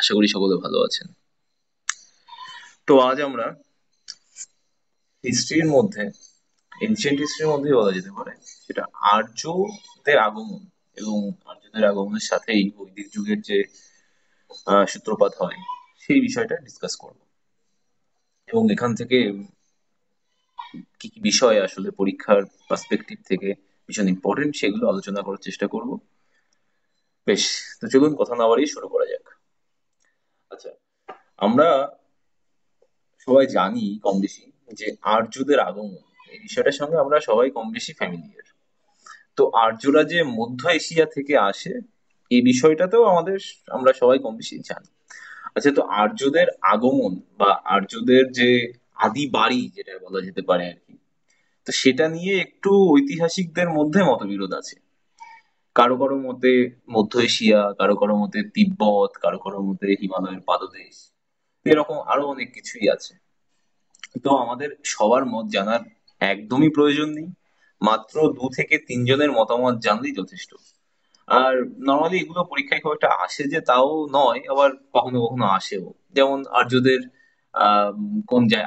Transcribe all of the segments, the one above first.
আশা করি সকলে ভালো আছেন। তো আজ আমরা হিস্ট্রির মধ্যে, এনশিয়েন্ট হিস্ট্রির মধ্যেই বলা যেতে পারে, সেটা আর্যদের আগমন এবং আর্যদের আগমনের সাথেই বৈদিক যুগের যে সূত্রপাত হয় সেই বিষয়টা ডিসকাস করব। এবং এখান থেকে কি কি বিষয় আসলে পরীক্ষার পার্সপেক্টিভ থেকে ভীষণ ইম্পর্টেন্ট সেগুলো আলোচনা করার চেষ্টা করব। বেশ, তো চলুন কথা না বাড়িয়ে শুরু করা যাক। আচ্ছা, আমরা সবাই জানি কম বেশি যে আর্যদের আগমন এই বিষয়টার সঙ্গে আমরা সবাই কম বেশি ফ্যামিলিয়ার। তো আর্যরা যে মধ্য এশিয়া থেকে আসে এই বিষয়টাতেও আমরা সবাই কম বেশি জানি। আচ্ছা, তো আর্যদের আগমন বা আর্যদের যে আদি বাড়ি যেটা বলা যেতে পারে আর কি, তো সেটা নিয়ে একটু ঐতিহাসিকদের মধ্যে মতবিরোধ আছে। কারো কারো মতে মধ্য এশিয়া, কারো কারো মতে তিব্বত, কারো কারো মতে হিমালয়ের পাদদেশ, এরকম আরো অনেক কিছুই আছে। তো আমাদের সবার মত জানার একদমই প্রয়োজন নেই, মাত্র 2 থেকে 3 জনের মতামত জানলেই যথেষ্ট। আর নর্মালি এগুলো পরীক্ষায় খুব একটা আসে যে তাও নয়, আবার কখনো কখনো আসেও। যেমন আর্যদের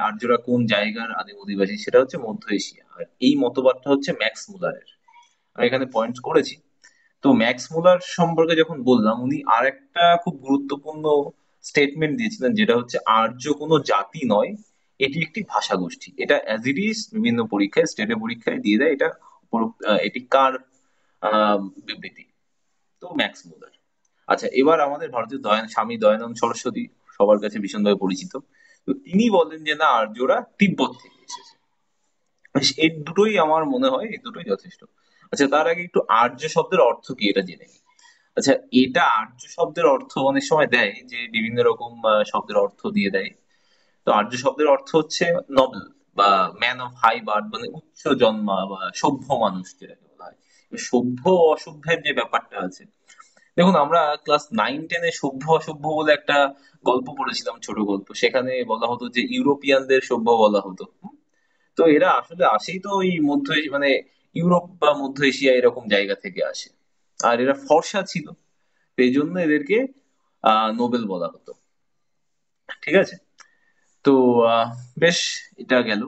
আর্যরা কোন জায়গার আদিম অধিবাসী, সেটা হচ্ছে মধ্য এশিয়া, আর এই মতবাদটা হচ্ছে ম্যাক্স মুলারের। আমি এখানে পয়েন্ট করেছি। তো ম্যাক্স মুলার সম্পর্কে যখন বললাম, উনি আর একটা খুব গুরুত্বপূর্ণ স্টেটমেন্ট দিয়েছিলেন, যেটা হচ্ছে আর্য কোনো জাতি নয়, এটি একটি ভাষা গোষ্ঠী। এটা অ্যাজ ইট ইজ বিভিন্ন পরীক্ষায়, স্টেটে পরীক্ষায় দিয়ে দেয় এটা। এটি কার আহ বিবৃতি? তো ম্যাক্স মুলার। আচ্ছা, এবার আমাদের ভারতীয় স্বামী দয়ানন্দ সরস্বতী সবার কাছে ভীষণভাবে পরিচিত। তো তিনি বলেন যে না, আর্যরা তিব্বত থেকে এসেছে। এই দুটোই আমার মনে হয়, এই দুটোই যথেষ্ট। আচ্ছা, তার আগে একটু আর্য শব্দের অর্থ কি এটা জেনে নিই। আচ্ছা, এটা আর্য শব্দের অর্থ অনেক সময় দেয় যে বিভিন্ন রকম শব্দের অর্থ দিয়ে দেয়। তো আর্য শব্দের অর্থ হচ্ছে নবেল বা ম্যান অফ হাই বার্থ, মানে উচ্চ জন্মা বা সভ্য মানুষ যেটাকে বলা হয়। সভ্য ও অসভ্যের যে ব্যাপারটা আছে, দেখুন আমরা ক্লাস 9-10-এ সভ্য অসভ্য বলে একটা গল্প পড়েছিলাম, ছোট গল্প। সেখানে বলা হতো যে ইউরোপিয়ানদের সভ্য বলা হতো। তো এরা আসলে আসেই তো ওই মানে ইউরোপ বা মধ্য এশিয়া এরকম জায়গা থেকে আসে। আর এরা ফর্সা ছিল, তো এই জন্য এদেরকে নোবেল বলা হতো। ঠিক আছে? তো আহ বেশ, এটা গেল।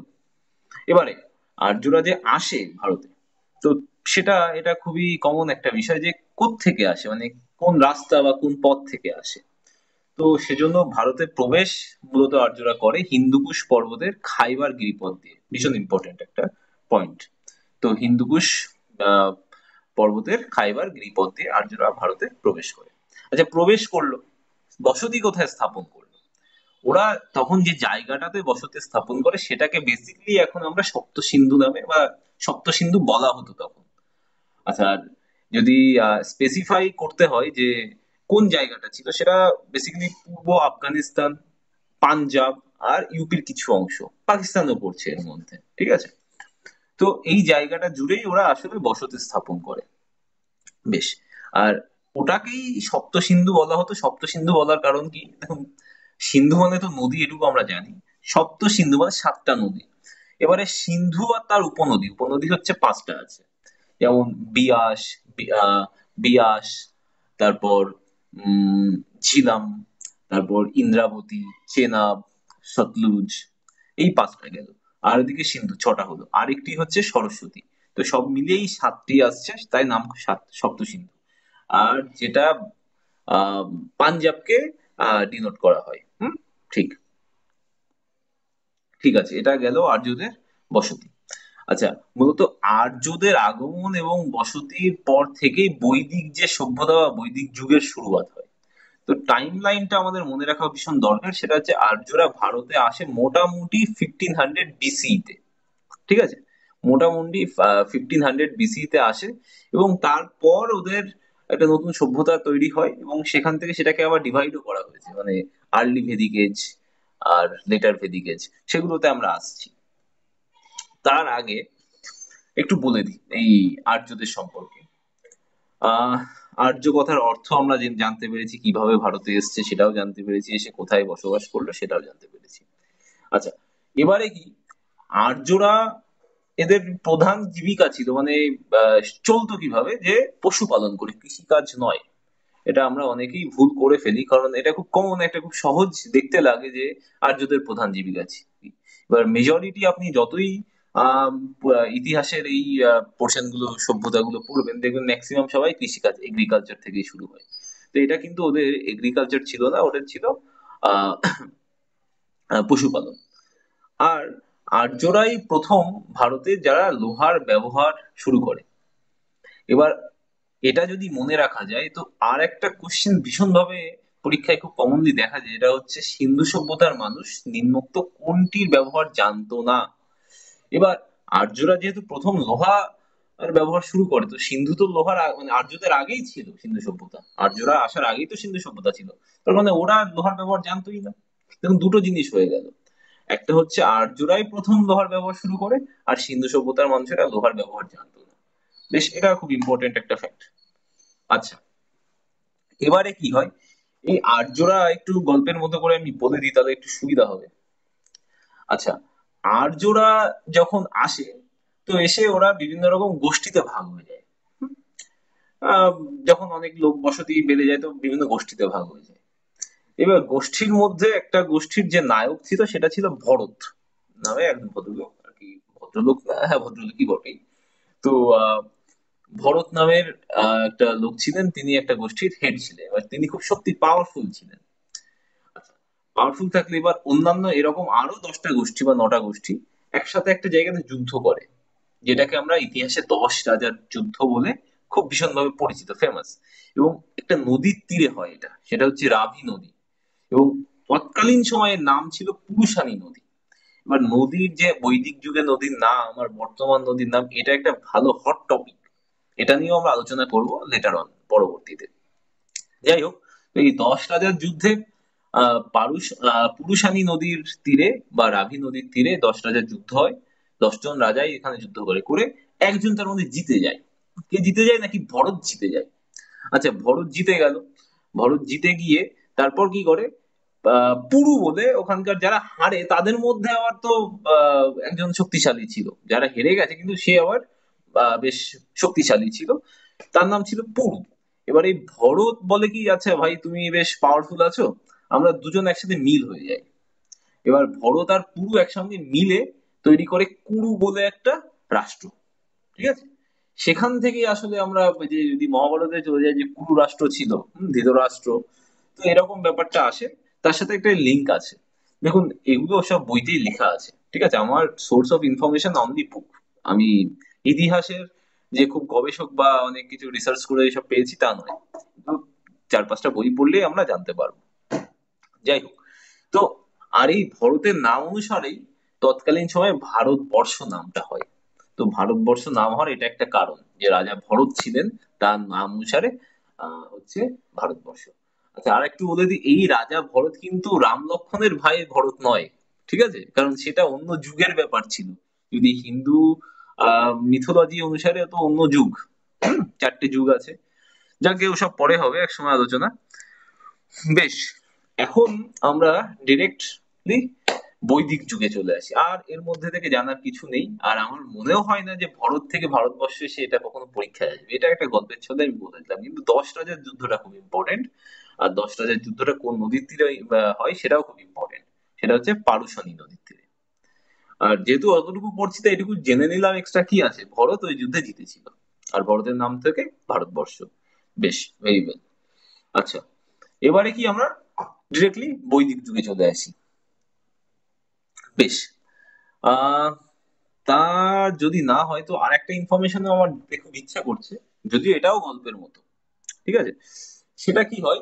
এবারে আর্যরা যে আসে ভারতে, তো এটা খুবই কমন একটা বিষয় যে কোত্থেকে আসে, মানে কোন রাস্তা বা কোন পথ থেকে আসে। তো সেজন্য ভারতে প্রবেশ মূলত আর্যরা করে হিন্দুকুশ পর্বতের খাইবার গিরিপথ দিয়ে। ভীষণ ইম্পর্টেন্ট একটা পয়েন্ট। তো হিন্দুকুশ আহ পর্বতের খাইবার গিরিপথ দিয়ে আর্যরা ভারতে প্রবেশ করে। আচ্ছা, প্রবেশ করলো, বসতি কোথায় স্থাপন করলো? ওরা তখন যে জায়গাটাতে বসতি স্থাপন করে সেটাকে বেসিক্যালি এখন আমরা সপ্ত সিন্ধু নামে বা সপ্ত সিন্ধু বলা হতো তখন। আচ্ছা, আর যদি স্পেসিফাই করতে হয় যে কোন জায়গাটা ছিল, সেটা বেসিক্যালি পূর্ব আফগানিস্তান, পাঞ্জাব আর ইউপির কিছু অংশ, পাকিস্তানও পড়ছে এর মধ্যে। ঠিক আছে? তো এই জায়গাটা জুড়েই ওরা আসলে বসতি স্থাপন করে। বেশ। আর ওটাকেই সপ্ত সিন্ধু বলা হতো। সপ্ত সিন্ধু বলার কারণ কি, দেখুন, সিন্ধু মানে তো নদী, এটুকু আমরা জানি। সপ্ত সিন্ধু মানে 7টা নদী। এবারে সিন্ধু আর তার উপনদী, উপনদী হচ্ছে 5টা আছে। যেমন বিয়াস, বিয়াস, তারপর ঝিলাম, তারপর ইন্দ্রাবতী, চেনাব, সতলুজ, এই 5টা গেল। আর এদিকে সিন্ধু 6টা হলো, আরেকটি হচ্ছে সরস্বতী। তো সব মিলিয়েই 7টি আসছে, তাই নাম সপ্ত সিন্ধু। আর যেটা আহ পাঞ্জাবকে ডিনোট করা হয়। ঠিক। ঠিক আছে, এটা গেল আর্যদের বসতি। আচ্ছা, মূলত আর্যদের আগমন এবং বসতির পর থেকেই বৈদিক যে সভ্যতা বা বৈদিক যুগের শুরুয়াত হয়। তো টাইম লাইনটা আমাদের মনে রাখা ভীষণ দরকার। সেটা হচ্ছে আর্যরা ভারতে আসে মোটামুটি 1500 BCE তে। ঠিক আছে? মোটামুটি 1500 BCE তে আসে, এবং তারপর ওদের একটা নতুন সভ্যতা তৈরি হয়, এবং সেখান থেকে সেটাকে আবার ডিভাইডও করা হয়েছে, মানে আর্লি ভেদিক এজ আর লেটার ভেদিক এজ, সেগুলোতে আমরা আসছি। তার আগে একটু বলে দিই এই আর্যদের সম্পর্কে। আহ আর্য কথার অর্থ আমরা জানতে পেরেছি, কিভাবে ভারতে এসেছে সেটাও জানতে পেরেছি, এসে কোথায় বসবাস করলো সেটাও জানতে পেরেছি। আচ্ছা, এবারে কি, আর্যরা এদের প্রধান জীবিকা ছিল, মানে চলতো কিভাবে, যে পশুপালন করে, কৃষিকাজ নয়। এটা আমরা অনেকেই ভুল করে ফেলি, কারণ এটা খুব কমন, একটা খুব সহজ দেখতে লাগে যে আর্যদের প্রধান জীবিকা ছিল। এবার মেজরিটি আপনি যতই আম, ইতিহাসের এই পোর্শন গুলো, সভ্যতা গুলো পড়বেন, দেখবেন ম্যাক্সিমাম সবাই কৃষিকাজ, এগ্রিকালচার থেকেই শুরু হয়। তো এটা কিন্তু ওদের এগ্রিকালচার ছিল না, ওদের ছিল আহ পশুপালন। আর আর্যরাই প্রথম ভারতে যারা লোহার ব্যবহার শুরু করে। এবার এটা যদি মনে রাখা যায়, তো আর একটা কোশ্চেন ভীষণ ভাবে পরীক্ষায় খুব কমনলি দেখা যায়, এটা হচ্ছে সিন্ধু সভ্যতার মানুষ নিম্নোক্ত কোনটির ব্যবহার জানতো না। এবার আর্যরা যেহেতু প্রথম লোহা আর ব্যবহার শুরু করে, তো সিন্ধু তো লোহার মানে আর্যদের আগেই ছিল সিন্ধু সভ্যতা, আর্যরা আসার আগেই তো সিন্ধু সভ্যতা ছিল। তার মানে ওরা লোহার ব্যবহার জানতোই না। দেখুন, দুটো জিনিস হয়ে গেল, একটা হচ্ছে আর্যরাই প্রথম লোহার ব্যবহার শুরু করে, আর সিন্ধু সভ্যতার মানুষেরা লোহার ব্যবহার জানতো না। বেশ, এটা খুব ইম্পর্টেন্ট একটা ফ্যাক্ট। আচ্ছা, এবারে কি হয়, এই আর্যরা একটু গল্পের মতো করে আমি বলে দিই, তাহলে একটু সুবিধা হবে। আচ্ছা, আর্যরা যখন আসে, তো এসে ওরা বিভিন্ন রকম গোষ্ঠীতে ভাগ হয়ে যায়। হুম? আহ, যখন অনেক লোক বসতি বেড়ে যায়, তো বিভিন্ন গোষ্ঠীতে ভাগ হয়ে যায়। এবার গোষ্ঠীর মধ্যে একটা গোষ্ঠীর যে নায়ক ছিল, সেটা ছিল ভরত নামে এক ভদ্রলোক আর কি। ভদ্রলোক না, হ্যাঁ ভদ্রলোকই বটেই। তো আহ ভরত নামের একটা লোক ছিলেন, তিনি একটা গোষ্ঠীর হেড ছিলেন। এবার তিনি খুব পাওয়ারফুল ছিলেন। পাওয়ারফুল থাকলে এবার অন্যান্য এরকম আরো 10টা গোষ্ঠী বা 9টা গোষ্ঠী একসাথে একটা জায়গাতে যুদ্ধ করে, যেটাকে আমরা ইতিহাসে 10 রাজার যুদ্ধ বলে খুব ভীষণভাবে পরিচিত, ফেমাস। এবং একটা নদীর তীরে হয় এটা, সেটা হচ্ছে রাভি নদী। এবং তৎকালীন সময়ের নাম ছিল পুরুষানী নদী। এবার নদীর যে বৈদিক যুগে নদীর নাম আর বর্তমান নদীর নাম, এটা একটা ভালো হট টপিক। এটা নিয়েও আমরা আলোচনা করব লেটার অন, পরবর্তীতে। যাই হোক, তো এই 10 রাজার যুদ্ধে পুরুষানী নদীর তীরে বা রাভি নদীর তীরে 10 রাজার যুদ্ধ হয়। 10 জন রাজাই এখানে যুদ্ধ করে করে একজন তার মধ্যে জিতে যায়। কে জিতে যায়, নাকি ভরত জিতে যায়। আচ্ছা, ভরত জিতে গেল। ভরত জিতে গিয়ে তারপর কি করে, পুরু বলে ওখানকার যারা হারে তাদের মধ্যে আবার তো একজন শক্তিশালী ছিল, যারা হেরে গেছে কিন্তু সে আবার বেশ শক্তিশালী ছিল, তার নাম ছিল পুরু। এবার এই ভরত বলে কি, আচ্ছা ভাই তুমি বেশ পাওয়ারফুল আছো, আমরা দুজন একসাথে মিল হয়ে যাই। এবার ভরত আর পুরু একসঙ্গে মিলে তৈরি করে কুরু বলে একটা রাষ্ট্র। ঠিক আছে, সেখান থেকে আসলে আমরা ওই যে যদি মহাভারতে চলে যাই, যে কুরু রাষ্ট্র ছিল, ধৃতরাষ্ট্র। তো এরকম ব্যাপারটা আসে, তার সাথে একটা লিঙ্ক আছে। দেখুন, এগুলো সব বইতেই লেখা আছে, ঠিক আছে, আমার সোর্স অফ ইনফরমেশন অনলি বুক। আমি ইতিহাসের যে খুব গবেষক বা অনেক কিছু রিসার্চ করে এসব পেয়েছি তা নয়, কিন্তু 4-5টা বই পড়লেই আমরা জানতে পারবো। যাই হোক, তো আর এই ভরতের নাম অনুসারেই তৎকালীন সময়ে ভারতবর্ষ নামটা হয়। তো ভারতবর্ষ নাম হওয়ার এটা একটা কারণ, যে রাজা ভরত ছিলেন, তার নাম অনুসারে হচ্ছে ভারতবর্ষ। আচ্ছা, আর একটু বলে দিই, এই রাজা ভরত কিন্তু রাম লক্ষ্মণের ভাই ভরত নয়। ঠিক আছে, কারণ সেটা অন্য যুগের ব্যাপার ছিল। যদি হিন্দু মিথোলজি অনুসারে তো অন্য যুগ। 4টে যুগ আছে, যাকে ওসব পরে হবে এক সময় আলোচনা। বেশ, এখন আমরা ডিরেক্টলি বৈদিক যুগে চলে আসি, আর এর মধ্যে থেকে জানার কিছু নেই। আর আমার মনেও হয় না যে ভরত থেকে ভারতবর্ষে এসে এটা কখনো পরীক্ষায় আসবে। এটা একটা গল্পের ছলে আমি বলে দিলাম, কিন্তু 10 রাজার যুদ্ধটা খুব ইম্পর্টেন্ট। আর 10 রাজার যুদ্ধটা কোন নদীর তীরে হয় সেটাও খুব ইম্পর্টেন্ট। সেটা হচ্ছে পারুশানী নদীর তীরে। আর যেহেতু অতটুকু পড়ছি, তাই এটুকু জেনে নিলাম এক্সট্রা কি আছে, ভরত ওই যুদ্ধে জিতেছিল। আর ভরতের নাম থেকে ভারতবর্ষ। বেশ, ভেরি ওয়েল। আচ্ছা, এবারে কি আমরা ডিরেক্টলি বৈদিক যুগে চলে আসি। বেশ, আহ তা যদি না হয়, তো আর একটা ইনফরমেশন আমার খুব ইচ্ছা করছে, যদিও এটাও গল্পের মতো। ঠিক আছে, সেটা কি হয়,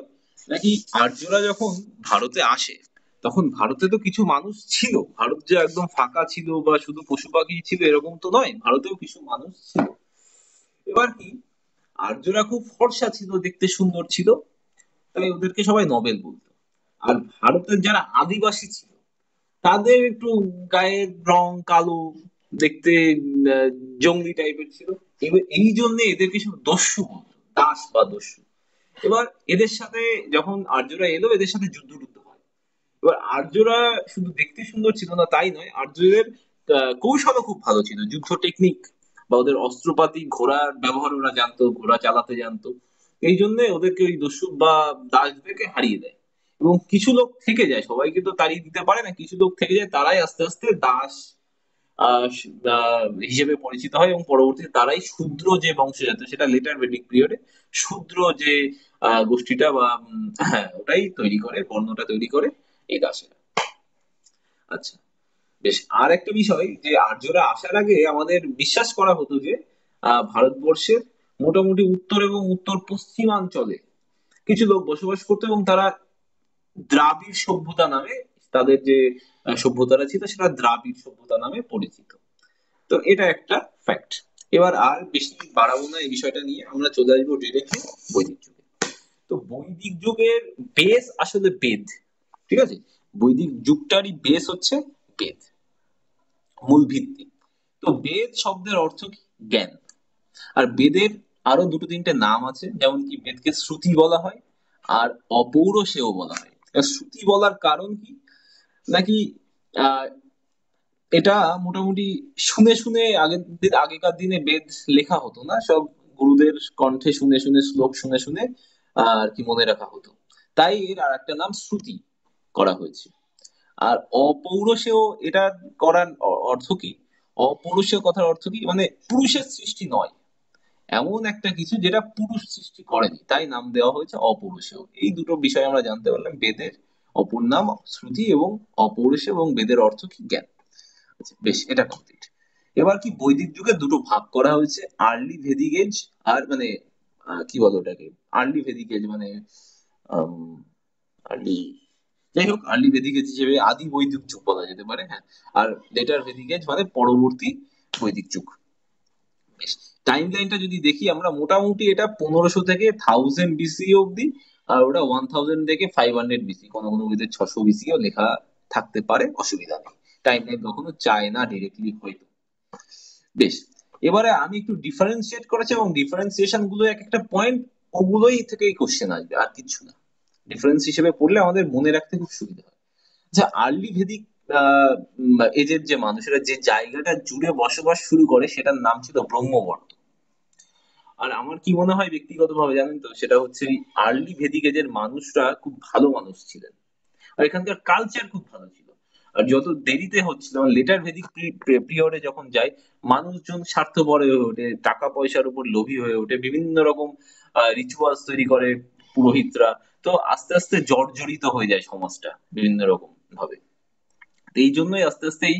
নাকি আর্যরা যখন ভারতে আসে, তখন ভারতে তো কিছু মানুষ ছিল। ভারত যে একদম ফাঁকা ছিল বা শুধু পশু পাখি ছিল এরকম তো নয়, ভারতেও কিছু মানুষ ছিল। এবার কি, আর্যরা খুব ফর্সা ছিল, দেখতে সুন্দর ছিল, তাই ওদেরকে সবাই নবেল বলতো। আর ভারতের যারা আদিবাসী ছিল, তাদের একটু গায়ের রং কালো, দেখতে আহ, জঙ্গলি টাইপের ছিল। এবার এই জন্য এদেরকে সব দস্যু বলতো, দাস বা দস্যু। এবার এদের সাথে যখন আর্যরা এলো, এদের সাথে যুদ্ধ টুদ্ধ হয়। এবার আর্যরা শুধু দেখতে সুন্দর ছিল না তাই নয়, আর্যদের কৌশলও খুব ভালো ছিল, যুদ্ধ টেকনিক বা ওদের অস্ত্রপাতি, ঘোড়ার ব্যবহার ওরা জানতো, ঘোড়া চালাতে জানতো। এই জন্য ওদেরকে ওই দস্যু বা দাসদেরকে হারিয়ে দেয়, এবং কিছু লোক থেকে যায়, সবাইকে তো তাড়িয়ে দিতে পারে না, কিছু লোক থেকে যায়, তারাই আস্তে আস্তে দাস হিসেবে পরিচিত হয়, এবং পরবর্তীতে তারাই শূদ্র যে বংশজাত, সেটা লেটার ভেদিক পিরিয়ডে শূদ্র যে গোষ্ঠীটা বা হ্যাঁ ওটাই তৈরি করে, বর্ণটা তৈরি করে এই দাসেরা। আচ্ছা, বেশ। আর একটা বিষয় যে আর্যরা আসার আগে আমাদের বিশ্বাস করা হতো যে ভারতবর্ষের মোটামুটি উত্তর এবং উত্তর পশ্চিমাঞ্চলে কিছু লোক বসবাস করতো, এবং তারা দ্রাবিড় সভ্যতা নামে, তাদের যে সভ্যতাটা ছিল সেটা দ্রাবিড় সভ্যতা নামে পরিচিত। তো এটা একটা ফ্যাক্ট। এবার আর বেশি বাড়াবো না এই বিষয়টা নিয়ে, আমরা চলে আসবো ডিরেক্টলি বৈদিক যুগে। তো বৈদিক যুগের বেস আসলে বেদ, ঠিক আছে? বৈদিক যুগটারই বেস হচ্ছে বেদ, মূল ভিত্তি। তো বেদ শব্দের অর্থ কি? জ্ঞান। আর বেদের আরো দুটো তিনটে নাম আছে, যেমন কি বেদকে শ্রুতি বলা হয় আর অপৌরসেয় বলা হয়। আর শ্রুতি বলার কারণ কি, নাকি আহ এটা মোটামুটি শুনে শুনে আগেকার দিনে বেদ লেখা হতো না, সব গুরুদের কণ্ঠে শুনে শুনে, শ্লোক শুনে শুনে আর কি মনে রাখা হতো, তাই এর আর একটা নাম শ্রুতি করা হয়েছে। আর অপৌরসেয়, এটা করার অর্থ কি? অপৌরুষেয় কথার অর্থ কি, মানে পুরুষের সৃষ্টি নয়, এমন একটা কিছু যেটা পুরুষ সৃষ্টি করেনি, তাই নাম দেওয়া হয়েছে অপৌরুষেয়। এই দুটো বিষয় আমরা জানতে পারলাম, বেদের অপর নাম শ্রুতি এবং অপৌরুষেয়, এবং বেদের অর্থ কি? জ্ঞান। আচ্ছা, বেশ, এটা কমপ্লিট। এবার কি বৈদিক যুগে দুটো ভাগ করা হয়েছে, আর্লি ভেদিক এজ আর মানে কি বলো ওটাকে, আর্লি ভেদিক এজ মানে আর্লি, যাই হোক, আর্লি ভেদিক এজ হিসেবে আদি বৈদিক যুগ বলা যেতে পারে, হ্যাঁ। আর লেটার ভেদিক এজ মানে পরবর্তী বৈদিক যুগ। বেশ, টাইম লাইনটা যদি দেখি আমরা, মোটামুটি এটা 1500 থেকে 1000 BC অব্দি, আর ওটা 1000 থেকে 500 BC, কোনো কোনো বইতে 600 BC ও লেখা থাকতে পারে, অসুবিধা নেই। টাইম লাইন কখনো চায় না ডিরেক্টলি হয়তো। বেশ, এবারে আমি একটু ডিফারেন্সিয়েট করেছি, এবং ডিফারেন্সিয়েশন গুলো এক একটা পয়েন্ট, ওগুলোই থেকেই কোশ্চেন আসবে, আর কিছু না। ডিফারেন্স হিসেবে পড়লে আমাদের মনে রাখতে খুব সুবিধা হয়। আচ্ছা, আর্লি ভেদিক এজের যে মানুষেরা যে জায়গাটা জুড়ে বসবাস শুরু করে, সেটার নাম ছিল ব্রহ্মবর্ত। আর আমার কি মনে হয় ব্যক্তিগতভাবে জানেন তো, সেটা হচ্ছে আর্লি ভেদিক এজের মানুষরা খুব ভালো মানুষ ছিলেন, আর এখানকার কালচার খুব ভালো ছিল। আর যত দেরিতে হচ্ছিল, লেটার ভেদিক পিরিয়ডে যখন যায়, মানুষজন স্বার্থপর হয়ে ওঠে, টাকা পয়সার উপর লোভী হয়ে ওঠে, বিভিন্ন রকম রিচুয়ালস তৈরি করে পুরোহিতরা। তো আস্তে আস্তে জর্জরিত হয়ে যায় সমাজটা বিভিন্ন রকম ভাবে। তো এই জন্যই আস্তে আস্তে এই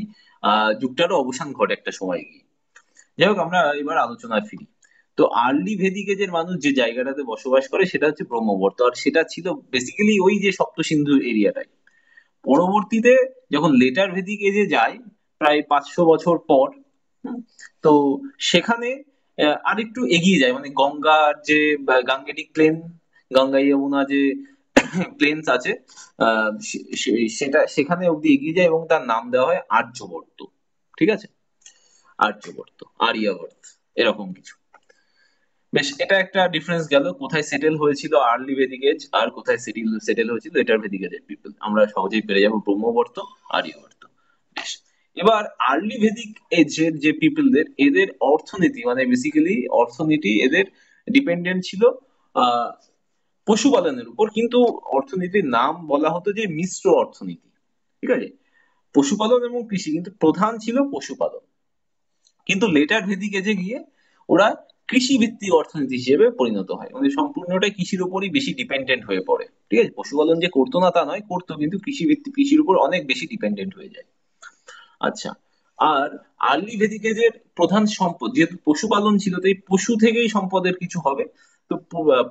যুগটারও অবসান ঘটে একটা সময় গিয়ে। যাই হোক, আমরা এবার আলোচনায় ফিরি। তো আর্লি ভেদিক এজের মানুষ যে জায়গাটাতে বসবাস করে সেটা হচ্ছে ব্রহ্মবর্ত, আর সেটা ছিল বেসিক্যালি ওই যে সপ্ত সিন্ধু এরিয়াটাই। পরবর্তীতে যখন লেটার ভেদিক এজে যায়, প্রায় 500 বছর পর, হুম, তো সেখানে আরেকটু এগিয়ে যায়, মানে গঙ্গার যে গাঙ্গেটিক প্লেন, গঙ্গা যমুনা যে প্লেনস আছে, সেটা সেখানে অব্দি এগিয়ে যায়, এবং তার নাম দেওয়া হয় আর্যবর্ত। ঠিক আছে, আর্যবর্ত, আরিয়াবর্ত, এরকম কিছু। বেশ, এটা একটা ডিফারেন্স গেল, কোথায় সেটেল হয়েছিল আর্লি ভেদিক এজ আর কোথায় সেটেল সেটেল হয়েছিল লেটার ভেদিক এজের পিপল, আমরা সহজেই পেরে যাবো ব্রহ্মবর্ত, আর্যবর্ত। বেশ, এবার আর্লি ভেদিক এজের যে পিপলদের, এদের অর্থনীতি মানে বেসিক্যালি অর্থনীতি এদের ডিপেন্ডেন্ট ছিল আহ পশুপালনের উপর, কিন্তু অর্থনীতির নাম বলা হতো যে মিশ্র অর্থনীতি। ঠিক আছে, পশুপালন এবং কৃষি, কিন্তু প্রধান ছিল পশুপালন। কিন্তু লেটার ভেদিক এজে গিয়ে ওরা কৃষি ভিত্তিক অর্থনীতি হিসেবে পরিণত হয়, মানে সম্পূর্ণটাই কৃষির উপরই বেশি ডিপেন্ডেন্ট হয়ে পড়ে। ঠিক আছে, পশুপালন যে করতো না তা নয়, করতো, কিন্তু কৃষি ভিত্তিক, কৃষির উপর অনেক বেশি ডিপেন্ডেন্ট হয়ে যায়। আচ্ছা, আর আর্লি ভেদিক এজের প্রধান সম্পদ যেহেতু পশুপালন ছিল, তাই পশু থেকেই সম্পদের কিছু হবে। তো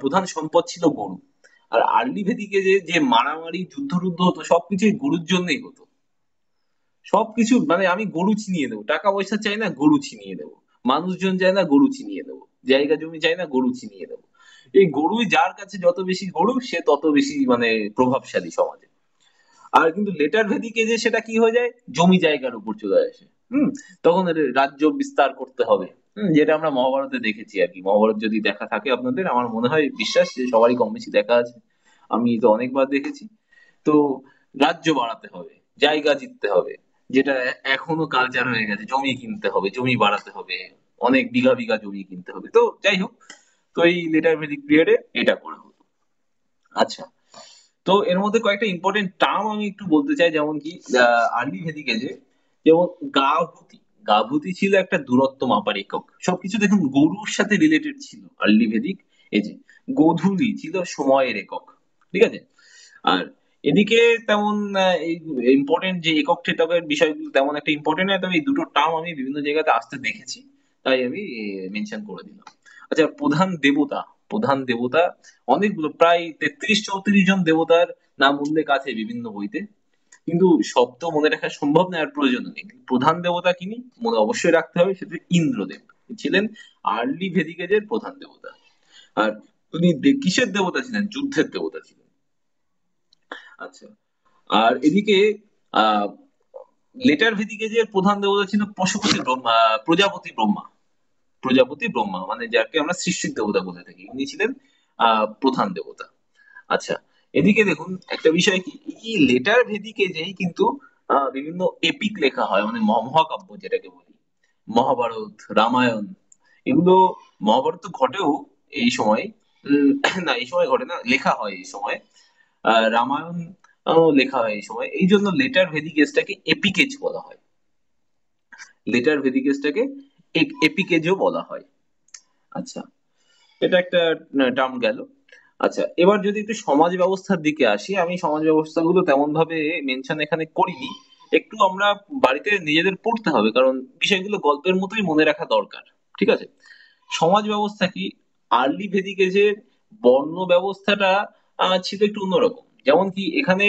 প্রধান সম্পদ ছিল গরু। আর আর্লি ভেদিক এজে যে মারামারি যুদ্ধ টুদ্ধ হতো, সবকিছুই গরুর জন্যই হতো। সবকিছু মানে আমি গরু ছিনিয়ে দেবো, টাকা পয়সা চাই না, গরু ছিনিয়ে দেবো। মানুষজন চায় না, গরু ছিনিয়ে দেবো। জায়গা জমি চাই না, গরু ছিনিয়ে দেবো। এই গরুই, যার কাছে যত বেশি গরু সে তত বেশি মানে প্রভাবশালী সমাজে। আর কিন্তু লেটার ভেদিকে যে সেটা কি হয়ে যায়, জমি জায়গার উপর চলে আসে। তখন এর রাজ্য বিস্তার করতে হবে। যেটা আমরা মহাভারতে দেখেছি আর কি। মহাভারত যদি দেখা থাকে আপনাদের, আমার মনে হয়, বিশ্বাস যে সবারই কম বেশি দেখা আছে, আমি তো অনেকবার দেখেছি। তো রাজ্য বাড়াতে হবে, জায়গা জিততে হবে, যেটা এখনো কালচার হয়ে গেছে, জমি কিনতে হবে, জমি বাড়াতে হবে, অনেক বিঘা বিঘা জমি কিনতে হবে। তো যাই হোক, তো এই লেটার ভেদিক পিরিয়ডে এটা করা হতো। আচ্ছা, তো এর মধ্যে কয়েকটা ইম্পর্টেন্ট টার্ম আমি একটু বলতে চাই, যেমন কি আর্লি ভেদিক এজে যেমন গাভূতি। গাভূতি ছিল একটা দূরত্ব মাপার একক। সবকিছু দেখুন গরুর সাথে রিলেটেড ছিল আর্লি ভেদিক এজে। গোধূলি ছিল সময়ের একক, ঠিক আছে। আর এদিকে তেমন এই ইম্পর্টেন্ট যে একক টেককের বিষয়গুলো তেমন একটা ইম্পর্টেন্ট নয়, তবে এই দুটো টার্ম আমি বিভিন্ন জায়গাতে আসতে দেখেছি, তাই আমি মেনশন করে দিলাম। আচ্ছা, প্রধান দেবতা। প্রধান দেবতা অনেকগুলো, প্রায় 33-34 জন দেবতার নাম উল্লেখ আছে বিভিন্ন বইতে, কিন্তু সব তো মনে রাখা সম্ভব নয় আর প্রয়োজন নেই। প্রধান দেবতা কিনি মনে অবশ্যই রাখতে হবে, সেটা ইন্দ্রদেব ছিলেন আর্লি ভেদিক এজের প্রধান দেবতা। আর উনি কিসের দেবতা ছিলেন? যুদ্ধের দেবতা ছিলেন। আচ্ছা, আর এদিকে আহ লেটার ভেদিক এজের প্রধান দেবতা ছিল পশুপতি ব্রহ্মা, প্রজাপতি ব্রহ্মা। প্রজাপতি ব্রহ্মা মানে যাকে আমরা সৃষ্টির দেবতা বলে থাকি, উনি ছিলেন প্রধান দেবতা। আচ্ছা, এদিকে দেখুন একটা বিষয় কি, এই লেটার ভেদিক এজেই কিন্তু বিভিন্ন এপিক লেখা হয়, মানে মহাকাব্য যেটাকে বলি, মহাভারত, রামায়ণ, এগুলো। মহাভারত তো ঘটেও এই সময়, উম, না এই সময় ঘটে না, লেখা হয় এই সময়। রামায়ণ লেখা হয় এই সময়, এই জন্য লেটার ভেদিক এজটাকে এপিক এজ বলা হয়। লেটার ভেদিক এজটাকে এপিক এজও বলা হয়। আচ্ছা, এটা একটা টার্ম গেল। আচ্ছা, এবার যদি একটু সমাজ ব্যবস্থার দিকে আসি, আমি সমাজ ব্যবস্থাগুলো তেমন ভাবে মেনশন এখানে করিনি। একটু আমরা বাড়িতে নিজেদের পড়তে হবে, কারণ বিষয়গুলো গল্পের মতোই মনে রাখা দরকার, ঠিক আছে। সমাজ ব্যবস্থা কি, আর্লি ভেদিক এজের বর্ণ ব্যবস্থাটা ছিল একটু অন্যরকম। যেমন কি এখানে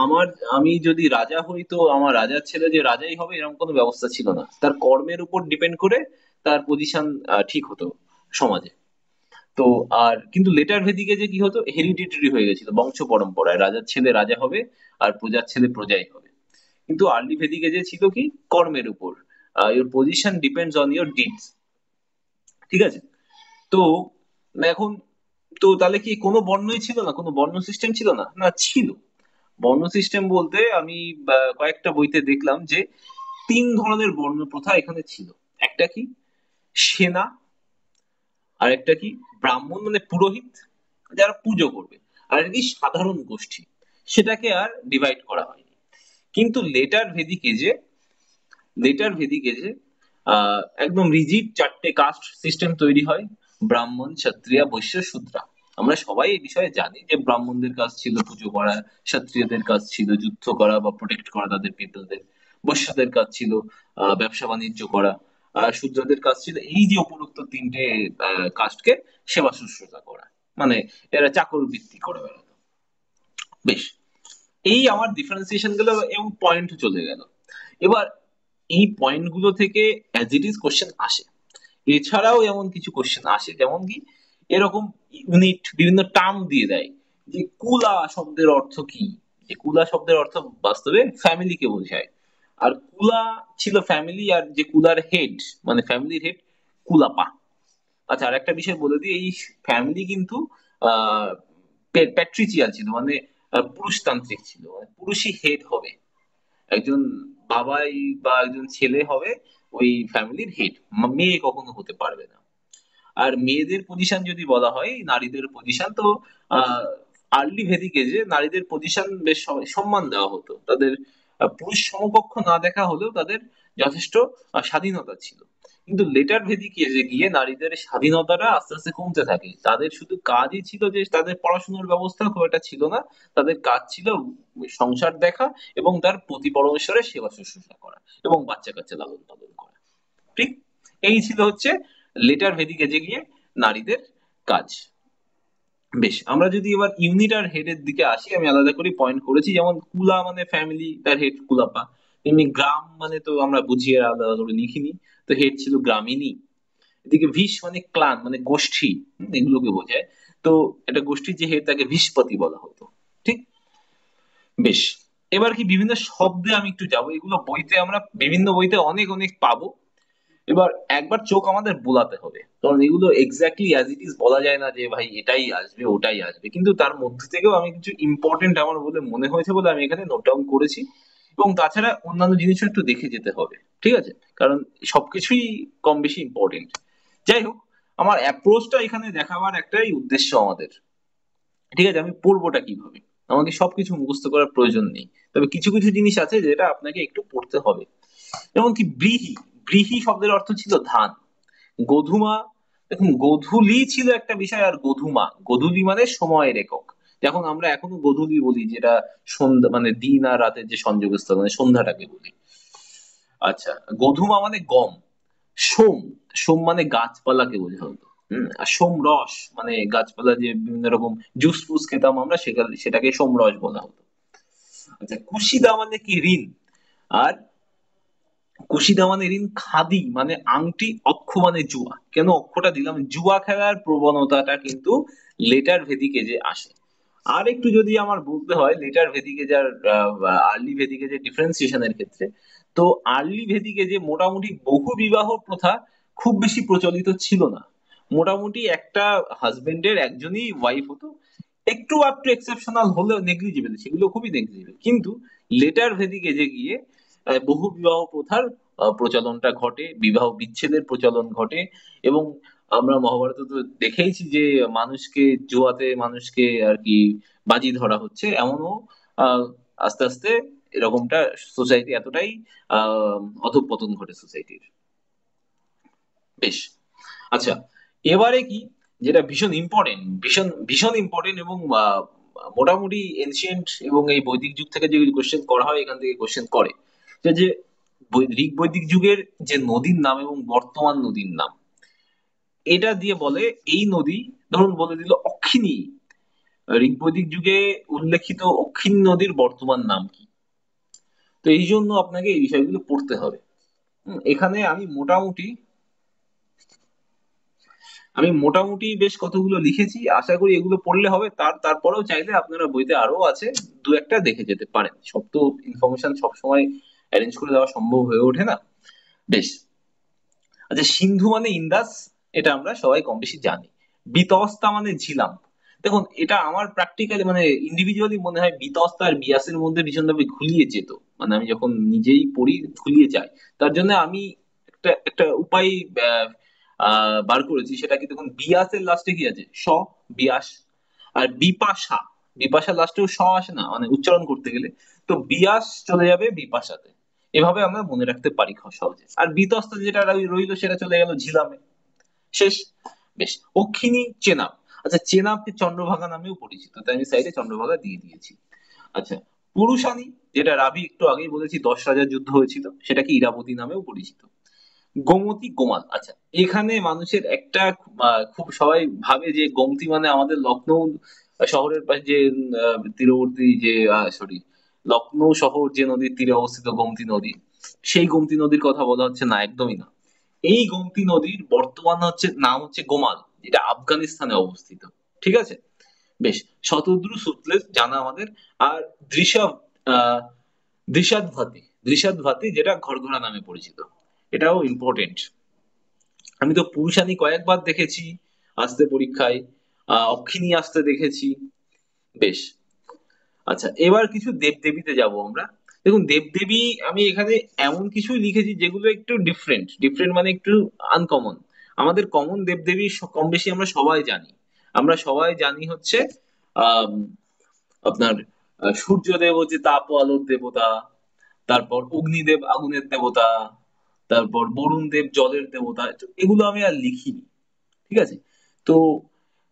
আমার, আমি যদি রাজা হই তো আমার রাজার ছেলে যে রাজাই হবে এরকম কোনো ব্যবস্থা ছিল না, তার কর্মের উপর ডিপেন্ড করে তার পজিশন ঠিক হতো সমাজে। তো আর কিন্তু লেটার ভেদিকে যে কি হতো, হেরিডিটারি হয়ে গেছিল, বংশ পরম্পরায় রাজার ছেলে রাজা হবে আর প্রজার ছেলে প্রজাই হবে। কিন্তু আর্লি ভেদিকে যে ছিল কি, কর্মের উপর, your position depends on your deeds, ঠিক আছে। তো এখন, তো তাহলে কি কোনো বর্ণই ছিল না, কোনো বর্ণ সিস্টেম ছিল না? না, ছিল। বর্ণ সিস্টেম বলতে আমি কয়েকটা বইতে দেখলাম যে 3 ধরনের বর্ণ প্রথা এখানে ছিল। একটা কি, সেনা। আর একটা কি, ব্রাহ্মণ মানে পুরোহিত, যারা পুজো করবে। আর একটা কি, সাধারণ গোষ্ঠী। সেটাকে আর ডিভাইড করা হয়নি। কিন্তু লেটার ভেদিক এজে একদম রিজিড 4টে কাস্ট সিস্টেম তৈরি হয়: ব্রাহ্মণ, ক্ষত্রিয়, বৈশ্য, শূদ্রা। আমরা সবাই এই বিষয়ে জানি যে ব্রাহ্মণদের কাজ ছিল পুজো করা, ক্ষত্রিয়দের কাজ ছিল যুদ্ধ করা বা প্রোটেক্ট করা তাদের পিপলদের, বৈশ্যদের কাজ ছিল ব্যবসা বাণিজ্য করা, আর শূদ্রদের কাজ ছিল এই যে উপরোক্ত 3টে কাস্টকে সেবা শুশ্রূষা করা, মানে এরা চাকর বৃত্তি করে বেড়াতো। বেশ, এই আমার ডিফারেন্সিয়েশন গুলো এবং পয়েন্ট চলে গেল। এবার এই পয়েন্ট গুলো থেকে অ্যাজ ইট ইজ কোশ্চেন আসে। এছাড়াও এমন কিছু কোশ্চেন আসে, যেমন কি এরকম ইউনিট বিভিন্ন টার্ম দিয়ে দেয়, যে কুলা শব্দের অর্থ কি। যে কুলা শব্দের অর্থ বাস্তবে ফ্যামিলিকে বোঝায়। আর কুলা ছিল ফ্যামিলি, আর যে কুলার হেড মানে ফ্যামিলির হেড, কুলাপা। আচ্ছা, আর একটা বিষয় বলে দিই, এই ফ্যামিলি কিন্তু আহ প্যাট্রিচিয়াল ছিল, মানে পুরুষতান্ত্রিক ছিল, মানে পুরুষই হেড হবে। একজন বাবাই বা একজন ছেলে হবে ওই ফ্যামিলির হেড, মেয়ে কখনো হতে পারবে না। আর মেয়েদের পজিশন যদি বলা হয়, নারীদের পজিশন, তো আর্লি ভেদিক এজে নারীদের পজিশন বেশ সম্মান দেওয়া হতো তাদের। পুরুষ সমকক্ষ না দেখা হলেও তাদের যথেষ্ট স্বাধীনতা ছিল। কিন্তু লেটার ভেদিক এজে গিয়ে নারীদের স্বাধীনতাটা আস্তে আস্তে কমতে থাকে। তাদের শুধু কাজই ছিল যে তাদের পড়াশোনার ব্যবস্থা খুব একটা ছিল না, তাদের কাজ ছিল সংসার দেখা এবং তার প্রতি পরমেশ্বরের সেবা শুশ্রূষা করা এবং বাচ্চা কাচ্চা লালন পালন করা। ঠিক, এই ছিল হচ্ছে লেটার ভেদিক এজে গিয়ে নারীদের কাজ। বেশ, আমরা যদি এবার ইউনিট আর হেড এর দিকে আসি, আমি আলাদা করে পয়েন্ট করেছি, যেমন কুলা মানে ফ্যামিলি, তার হেড কুলাপা। তেমনি গ্রাম মানে তো আমরা বুঝিয়ে আলাদা করে লিখিনি, তো হেড ছিল গ্রামিনী। এদিকে ভিস মানে ক্লান মানে গোষ্ঠী, এগুলোকে বোঝায়। তো এটা গোষ্ঠীর যে হেড তাকে ভিসপতি বলা হতো। ঠিক, বেশ। এবার কি বিভিন্ন শব্দে আমি একটু যাবো, এগুলো বইতে আমরা বিভিন্ন বইতে অনেক অনেক পাবো। এবার একবার চোখ আমাদের বোলাতে হবে, কারণ এগুলো এক্স্যাক্টলি অ্যাজ ইট ইজ বলা যায় না যে ভাই এটাই আসবে ওটাই আসবে, কিন্তু তার মধ্যে থেকেও আমি কিছু ইম্পর্টেন্ট আমার বলে মনে হয়েছে বলে আমি এখানে নোট ডাউন করেছি। এবং তাছাড়া অন্যান্য জিনিসও একটু দেখে যেতে হবে, ঠিক আছে, কারণ সবকিছুই কম বেশি ইম্পর্টেন্ট। যাই হোক, আমার অ্যাপ্রোচটা এখানে দেখাবার একটাই উদ্দেশ্য আমাদের, ঠিক আছে? আমি পড়বোটা কিভাবে, আমাকে সবকিছু মুখস্থ করার প্রয়োজন নেই, তবে কিছু কিছু জিনিস আছে যেটা আপনাকে একটু পড়তে হবে। যেমন কি ব্রীহি, ব্রীহি শব্দের অর্থ ছিল ধান। গধূমা, দেখুন গধূলি ছিল একটা বিষয়, আর গধূমা, গধূলি মানে সময়ের একক। যখন আমরা এখনো গধূলি বলি, যেটা সন্ধ্যা মানে দিন আর রাতের যে সংযোগস্থল, মানে সন্ধ্যাটাকে বলি। আচ্ছা, গধূমা মানে গম। সোম, সোম মানে গাছপালাকে বোঝা হতো। আর সোম রস মানে গাছপালা যে বিভিন্ন রকম জুস ফুস খেতাম আমরা, সেটাকে সোম রস বলা হতো। আচ্ছা, কুশিদা মানে কি ঋণ। আর কুশিদা মানে ঋণ, খাদি মানে আংটি, অক্ষ মানে জুয়া। কেন অক্ষটা দিলাম, জুয়া খেলার প্রবণতাটা কিন্তু লেটার ভেদিকে যে আসে। আর একটু যদি আমার বলতে হয় লেটার ভেদিক এজ আর আর্লি ভেদিক এজ ডিফারেন্সিয়েশনের ক্ষেত্রে, তো আর্লি ভেদিক এজে মোটামুটি বহু বিবাহ প্রথা খুব বেশি প্রচলিত ছিল না। মোটামুটি একটা হাজবেন্ডের একজনই ওয়াইফ হতো, একটু একটু এক্সেপশনাল হলেও নেগলিজিবল, সেগুলো খুবই নেগলিজিবল। কিন্তু লেটার ভেদিক এজে গিয়ে বহু বিবাহ প্রথার প্রচলনটা ঘটে, বিবাহ বিচ্ছেদের প্রচলন ঘটে। এবং আমরা মহাভারতে তো দেখেইছি যে মানুষকে জুয়াতে, মানুষকে আর কি বাজি ধরা হচ্ছে, এমনও আহ, আস্তে আস্তে এরকমটা সোসাইটি এতটাই আহ অধঃপতন ঘটে সোসাইটির। বেশ। আচ্ছা, এবারে কি, যেটা ভীষণ ইম্পর্টেন্ট, ভীষণ ভীষণ ইম্পর্টেন্ট, এবং মোটামুটি এনশিয়েন্ট এবং এই বৈদিক যুগ থেকে যে কোশ্চেন করা হয়, এখান থেকে কোশ্চেন করে যে যে ঋগ বৈদিক যুগের যে নদীর নাম এবং বর্তমান নদীর নাম, এটা দিয়ে বলে এই নদী, ধরুন বলে দিল অক্ষিণী, ঋগ বৈদিক যুগে উল্লেখিত অক্ষিণী নদীর বর্তমান নাম কি? তো এই জন্য আপনাকে এই বিষয়গুলো পড়তে হবে। এখানে আমি মোটামুটি বেশ কতগুলো লিখেছি, আশা করি এগুলো পড়লে হবে। তারপরেও চাইলে আপনারা বইতে আরো আছে, দু একটা দেখে যেতে পারেন, সব তো ইনফরমেশন সব সময় অ্যারেঞ্জ করে দেওয়া সম্ভব হয়ে ওঠে না। বেশ। আচ্ছা, সিন্ধু মানে ইন্দাস, এটা আমরা সবাই কম বেশি জানি। বিতস্তা মানে ঝিলাম। দেখুন, এটা আমার প্র্যাকটিক্যালি মানে ইন্ডিভিজুয়ালি মনে হয় বিতস্তা আর বিয়াসের মধ্যে ভীষণভাবে ঘুলিয়ে যেত, মানে আমি যখন নিজেই পড়ি ঘুলিয়ে যায়। তার জন্য আমি একটা একটা উপায় আহ, বার করেছি, সেটা কি, দেখুন বিয়াসের লাস্টে কি আছে, বিয়াস। আর বিপাশা, বিপাশার লাস্টেও আসে না মানে উচ্চারণ করতে গেলে, তো বিয়াস চলে যাবে বিপাশাতে। এভাবে আমরা মনে রাখতে পারি খুব সহজে। আর বিতস্তা যেটা রইলো সেটা চলে গেল ঝিলামে। শেষ। বেশ। অক্ষিণী চেনাব। আচ্ছা, চেনাব চন্দ্রভাগা নামেও পরিচিত, তাই আমি সাইডে চন্দ্রভাগা দিয়ে দিয়েছি। আচ্ছা, পুরুষানী, যেটা রাবি একটু আগেই বলেছি 10 রাজার যুদ্ধ হয়েছিল, সেটা কি ইরাবতী নামেও পরিচিত। গোমতী, গোমাল। আচ্ছা, এখানে মানুষের একটা খুব সবাই ভাবে যে গোমতী মানে আমাদের লখনৌ শহরের পাশে যে তীরবর্তী যে সরি, লখনৌ শহর যে নদীর তীরে অবস্থিত গোমতী নদী, সেই গোমতী নদীর কথা বলা হচ্ছে না, একদমই না। এই গোমতী নদীর বর্তমান নাম হচ্ছে গোমাল, যেটা আফগানিস্তানে অবস্থিত। ঠিক আছে। বেশ। শতদ্রু সুতলেজ জানা আমাদের। আর দৃষভ, আহ দৃষাদ ভাতি, দৃষাদ ভাতি যেটা ঘরঘরা নামে পরিচিত, এটাও ইম্পর্টেন্ট। আমি তো পুরুষানি কয়েকবার দেখেছি আসতে পরীক্ষায়, অক্ষিণী আসতে দেখেছি। বেশ। আচ্ছা, এবার কিছু দেবদেবীতে যাব আমরা। দেখুন দেবদেবী, আমি এখানে এমন কিছুই লিখেছি যেগুলো একটু ডিফারেন্ট, ডিফারেন্ট মানে একটু আনকমন। আমাদের কমন দেবদেবী কম বেশি আমরা সবাই জানি। আমরা সবাই জানি হচ্ছে আহ আপনার সূর্যদেব হচ্ছে তাপ ও আলোর দেবতা, তারপর অগ্নিদেব আগুনের দেবতা, তারপর বরুণ দেব জলের দেবতা। তো এগুলো আমি আর লিখিনি, ঠিক আছে? তো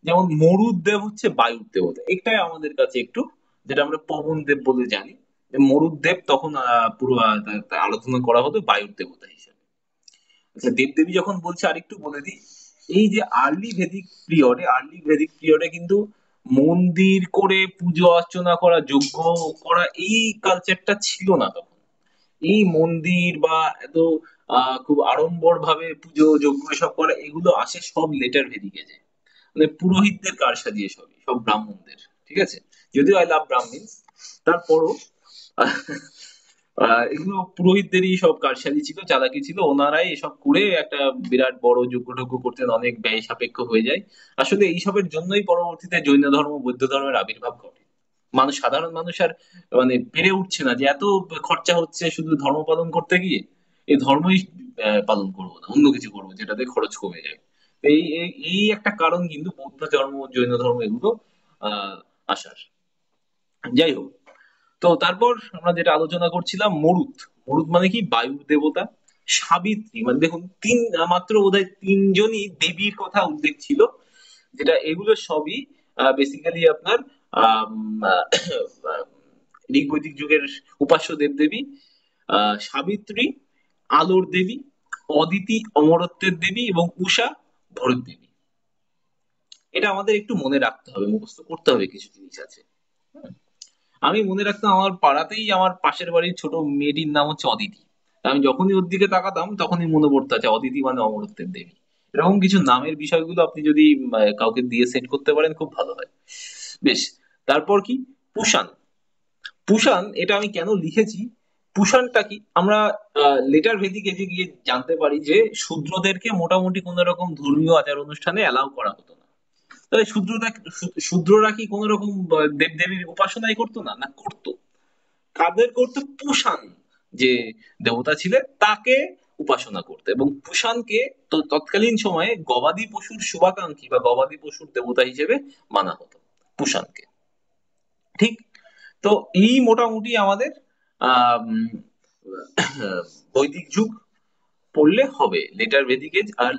যেমন মরুদ্দেব হচ্ছে বায়ুর দেবতা, এটাই আমাদের কাছে একটু, যেটা আমরা পবন দেব বলে জানি। যে মরুদ্দেব তখন পুরো তার আলোচনা করা হতো বায়ুর দেবতা হিসেবে। আচ্ছা, দেবদেবী যখন বলছে আরেকটু বলে দিই, এই যে আর্লি ভেদিক পিরিয়ডে কিন্তু মন্দির করে পুজো অর্চনা করা, যজ্ঞ করা, এই কালচারটা ছিল না তখন। এই মন্দির বা এত খুব আড়ম্বর ভাবে পুজো যজ্ঞ সব করা, এগুলো আসে সব লেটার ভেদিকে যে, মানে পুরোহিতদের কারসাজি, সবই সব ব্রাহ্মণদের। ঠিক আছে। যদিও আই লাভ ব্রাহ্মিনস, তারপরও এগুলো পুরোহিতদেরই সব কারসাজি ছিল, চালাকি ছিল, ওনারাই এসব করে একটা বিরাট বড় যজ্ঞ টজ্ঞ করতেন, অনেক ব্যয় সাপেক্ষ হয়ে যায়। আসলে এইসবের জন্যই পরবর্তীতে জৈন ধর্ম বৌদ্ধ ধর্মের আবির্ভাব ঘটে। সাধারণ মানুষ আর মানে পেরে উঠছে না যে এত খরচা হচ্ছে শুধু ধর্ম পালন করতে গিয়ে, এই ধর্মই পালন করবো না, অন্য কিছু করবো যেটাতে খরচ কমে যায়। এই এই এই একটা কারণ কিন্তু বৌদ্ধ ধর্ম, জৈন ধর্ম এগুলো আসার। যাই হোক, তো তারপর আমরা যেটা আলোচনা করছিলাম, মরুত। মরুত মানে কি? বায়ুর দেবতা। সাবিত্রী মানে দেখুন, মাত্র বোধহয় তিনজনই দেবীর কথা উল্লেখ ছিল, যেটা এগুলো সবই বেসিক্যালি আপনার আম, আহ, ঋগ বৈদিক যুগের উপাস্য দেবদেবী। সাবিত্রী আলোর দেবী, অদিতি অমরত্বের দেবী, এবং উষা ভোরের দেবী। এটা আমাদের একটু মনে রাখতে হবে, মুখস্থ করতে হবে, কিছু জিনিস আছে। আমি মনে রাখতাম, আমার পাড়াতেই আমার পাশের বাড়ির ছোট মেয়েটির নাম হচ্ছে অদিতি। তা আমি যখনই ওর দিকে তাকাতাম তখনই মনে পড়তো, আচ্ছা অদিতি মানে অমরত্বের দেবী। এরকম কিছু নামের বিষয়গুলো আপনি যদি কাউকে দিয়ে সেট করতে পারেন, খুব ভালো হয়। বেশ। তারপর কি? পুষাণ। পুষাণ এটা আমি কেন লিখেছি? পুষাণটা কি? আমরা লেটার ভেদিক এজে গিয়ে জানতে পারি যে শূদ্রদেরকে মোটামুটি কোন রকম ধর্মীয় আচার অনুষ্ঠানে অ্যালাউ করা হতো না। তাহলে শূদ্ররা কি কোন রকম দেবদেবীর উপাসনাই করতো না? না, করতো। কাদের করতো? পুষাণ যে দেবতা ছিলেন তাকে উপাসনা করতে, এবং পুষাণকে তো তৎকালীন সময়ে গবাদি পশুর শুভাকাঙ্ক্ষী বা গবাদি পশুর দেবতা হিসেবে মানা হতো পুষাণকে। ঠিক। তো এই মোটামুটি আমাদের আহ বৈদিক যুগ পড়লে হবে, লেটার ভেদিক এজ আর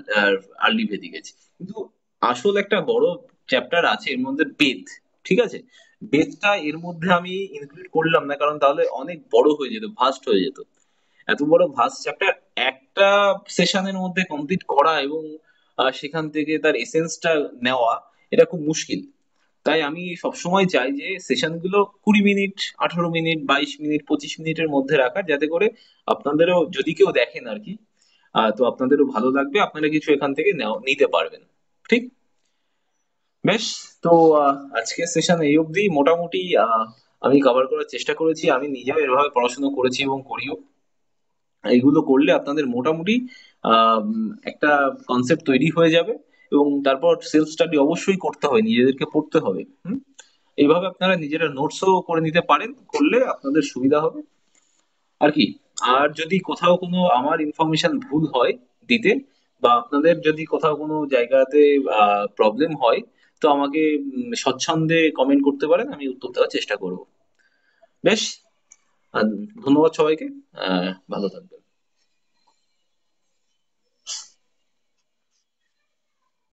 আর্লি ভেদিক এজ। কিন্তু আসল একটা বড় চ্যাপ্টার আছে এর মধ্যে, বেদ। ঠিক আছে, বেদটা এর মধ্যে আমি ইনক্লুড করলাম না, কারণ তাহলে অনেক বড় হয়ে যেত, ভাস্ট হয়ে যেত। এত বড় ভাস্ট চ্যাপ্টার একটা সেশনের মধ্যে কমপ্লিট করা এবং সেখান থেকে তার এসেন্সটা নেওয়া, এটা খুব মুশকিল। তাই আমি সবসময় চাই যে সেশন গুলো 20 মিনিট, 18 মিনিট, 22 মিনিট, 25 মিনিটের মধ্যে রাখার, যাতে করে আপনাদেরও যদি কেউ দেখেন আর কি, তো আপনাদেরও ভালো লাগবে, আপনারা কিছু এখান থেকে নিতে পারবেন। ঠিক। বেশ। তো আজকের সেশন এই অবধি মোটামুটি আমি কভার করার চেষ্টা করেছি। আমি নিজেও এভাবে পড়াশোনা করেছি এবং করিও। এইগুলো করলে আপনাদের মোটামুটি একটা কনসেপ্ট তৈরি হয়ে যাবে, এবং তারপর সেলফ স্টাডি অবশ্যই করতে হবে, নিজেদেরকে পড়তে হবে। এইভাবে আপনারা নিজেরা নোটসও করে নিতে পারেন, করলে আপনাদের সুবিধা হবে আর কি। আর যদি কোথাও কোনো আমার ইনফরমেশন ভুল হয় দিতে, বা আপনাদের যদি কোথাও কোনো জায়গাতে প্রবলেম হয়, তো আমাকে স্বচ্ছন্দে কমেন্ট করতে পারেন, আমি উত্তর দেওয়ার চেষ্টা করব। বেশ। আর ধন্যবাদ সবাইকে। ভালো থাকবেন।